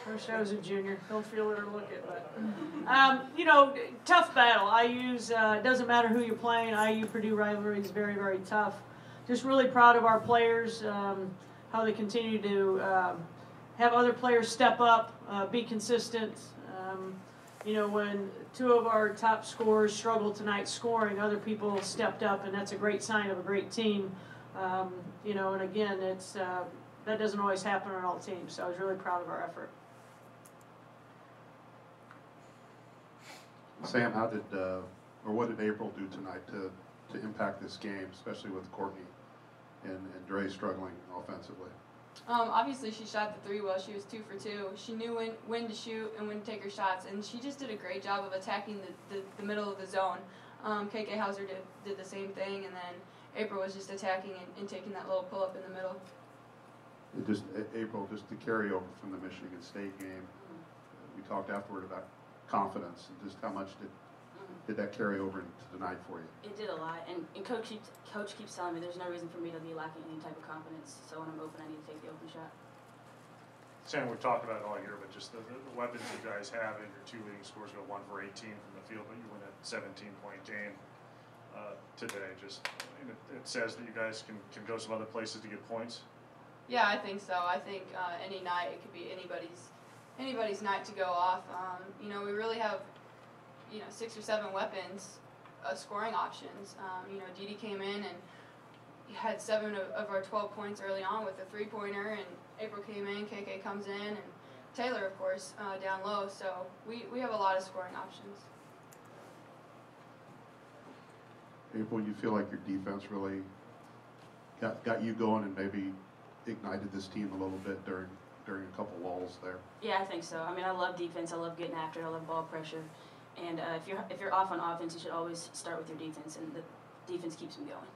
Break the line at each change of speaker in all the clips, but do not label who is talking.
I wish I was a junior. Don't feel it or look it, but you know, tough battle. IU's doesn't matter who you're playing. IU Purdue rivalry is very, very tough. Just really proud of our players, how they continue to have other players step up, be consistent. You know, when two of our top scorers struggled tonight scoring, other people stepped up, and that's a great sign of a great team. You know, and again, it's that doesn't always happen on all teams, so I was really proud of our effort.
Sam, how did, or what did April do tonight to impact this game, especially with Courtney and Dre struggling offensively?
Obviously, she shot the three well. She was 2 for 2. She knew when to shoot and when to take her shots, and she just did a great job of attacking the middle of the zone. KK Hauser did the same thing, and then April was just attacking and taking that little pull-up in the middle.
April, just the carryover from the Michigan State game, we talked afterward about confidence, and just how much did that carry over into tonight for you?
It did a lot, and Coach keeps telling me there's no reason for me to be lacking any type of confidence, so when I'm open, I need to take the open shot.
Sam, we've talked about it all year, but just the weapons you guys have, and your 2 leading scores go 1 for 18 from the field, but you win a 17-point game today. Just it says that you guys can go some other places to get points.
Yeah, I think so. I think any night, it could be anybody's night to go off. You know, we really have 6 or 7 weapons, scoring options. You know, Didi came in and had 7 of our 12 points early on with a 3-pointer, and April came in, KK comes in, and Taylor, of course, down low. So we have a lot of scoring options.
April, you feel like your defense really got you going and maybe ignited this team a little bit during a couple lulls there?
Yeah, I think so. I mean, I love defense. I love getting after it. I love ball pressure. And if you're off on offense, you should always start with your defense, and the defense keeps them going.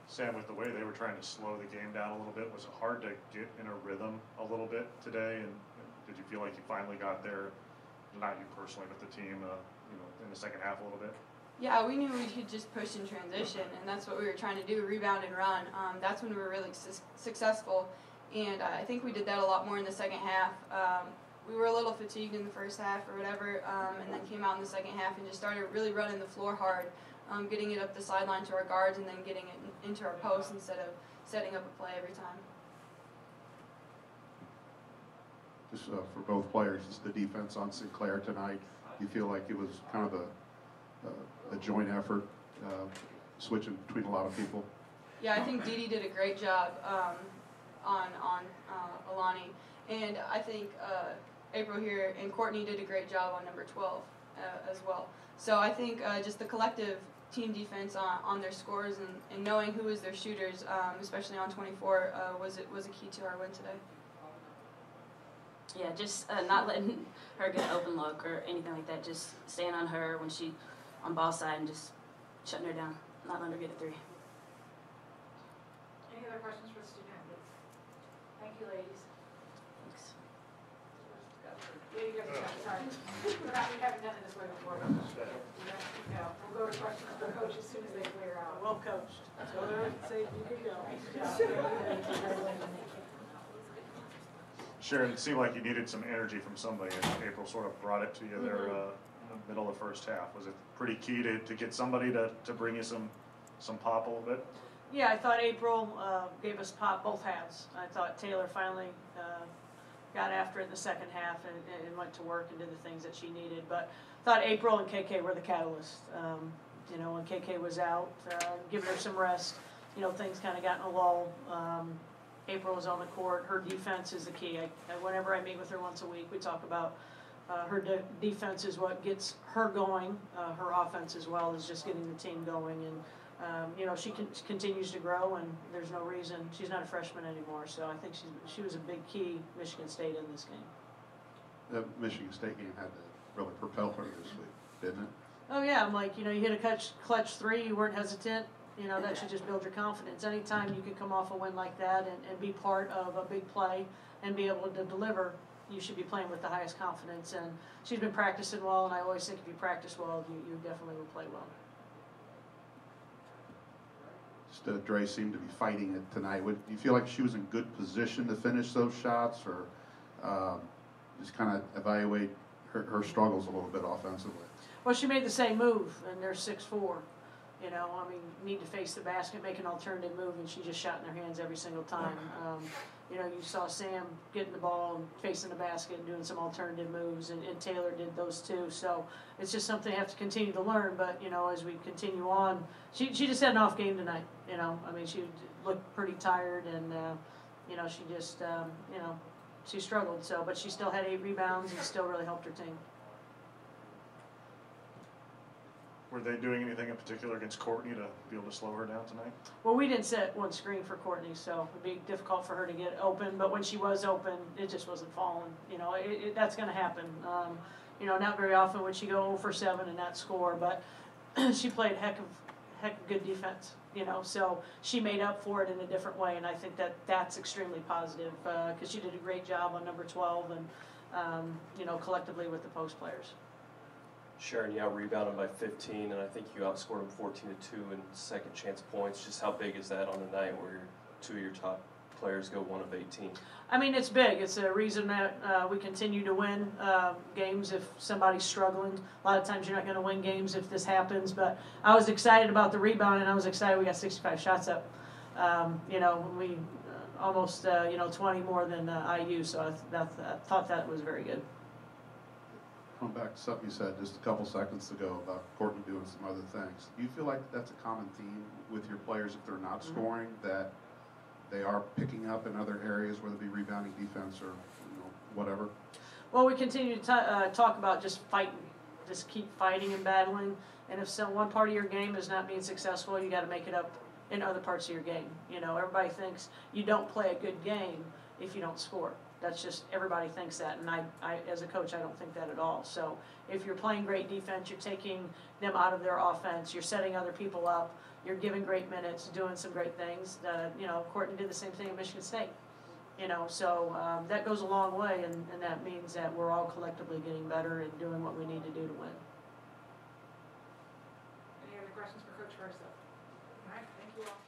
Sam, with the way they were trying to slow the game down a little bit, was it hard to get in a rhythm a little bit today? And did you feel like you finally got there, not you personally, but the team, in the second half a little bit?
Yeah, we knew we could just push in transition, and that's what we were trying to do, rebound and run. That's when we were really successful, and I think we did that a lot more in the second half. We were a little fatigued in the first half or whatever, and then came out in the second half and just started really running the floor hard, getting it up the sideline to our guards and then getting it into our post instead of setting up a play every time.
Just for both players, just the defense on Sinclair tonight, you feel like it was kind of a joint effort, switching between a lot of people?
Yeah, I think Didi did a great job on Alani, and I think April here and Courtney did a great job on number 12 as well. So I think just the collective team defense on their scores and knowing who is their shooters, especially on 24, was a key to our win today.
Yeah, just not letting her get an open look or anything like that. Just staying on her when she on ball side and just shutting her down, not letting her get a 3.
Any other questions for the student athletes? Thank you, ladies.
Thanks.
Yeah, you guys are sorry. We haven't done it this way before. No, we'll go to questions for Coach as soon as they clear out. Well coached. So they're say you can go.
Sharon, it seemed like you needed some energy from somebody, and April sort of brought it to you there in the middle of the first half. Was it pretty key to get somebody to bring you some pop a little bit?
Yeah, I thought April gave us pop both halves. I thought Taylor finally got after it in the second half and went to work and did the things that she needed. But I thought April and KK were the catalyst. When KK was out, giving her some rest, things kind of got in a lull. April was on the court. Her defense is the key. Whenever I meet with her once a week, we talk about her defense is what gets her going. Her offense as well is just getting the team going. And she continues to grow, and there's no reason she's not a freshman anymore. So I think she was a big key Michigan State in this game.
The Michigan State game had to really propel her this week, didn't it?
Oh yeah, I'm like, you hit a clutch 3, you weren't hesitant. That should just build your confidence. Anytime you can come off a win like that and be part of a big play and be able to deliver, you should be playing with the highest confidence. And she's been practicing well, and I always think if you practice well, you definitely will play well.
Just Dre seemed to be fighting it tonight. Do you feel like she was in good position to finish those shots, or just kind of evaluate her struggles a little bit offensively.
Well, she made the same move, and they're 6'4". You know, I mean, need to face the basket, make an alternative move, and she just shot in her hands every single time. You know, you saw Sam getting the ball and facing the basket and doing some alternative moves, and Taylor did those too. So it's just something I have to continue to learn. But, you know, as we continue on, she just had an off game tonight. You know, I mean, she looked pretty tired, and, you know, she just, you know, she struggled. So, but she still had 8 rebounds and still really helped her team.
Were they doing anything in particular against Courtney to be able to slow her down tonight?
Well, we didn't set one screen for Courtney, so it'd be difficult for her to get open. But when she was open, it just wasn't falling. You know, that's going to happen. You know, not very often would she go 0 for 7 and not score, but she played heck of good defense. You know, so she made up for it in a different way, and I think that's extremely positive because she did a great job on number 12 and you know, collectively with the post players.
Sharon, you out-rebounded by 15, and I think you outscored them 14-2 in second chance points. Just how big is that on a night where 2 of your top players go 1 of 18?
I mean, it's big. It's a reason that we continue to win games if somebody's struggling. A lot of times you're not going to win games if this happens, but I was excited about the rebound, and I was excited we got 65 shots up. You know, we almost, you know, 20 more than IU, so I thought that was very good.
Going back to something you said just a couple seconds ago about Courtney doing some other things. Do you feel like that's a common theme with your players if they're not scoring, that they are picking up in other areas, whether it be rebounding, defense, or you know, whatever?
Well, we continue to talk about just fighting, just keep fighting and battling. And if one part of your game is not being successful, you got to make it up in other parts of your game. You know, everybody thinks you don't play a good game if you don't score. That's just, everybody thinks that, and I as a coach, I don't think that at all. So if you're playing great defense, you're taking them out of their offense, you're setting other people up, you're giving great minutes, doing some great things. You know, Courtney did the same thing at Michigan State. You know, so that goes a long way, and that means that we're all collectively getting better and doing what we need to do to win.
Any other questions for Coach Versyp? All right, thank you all.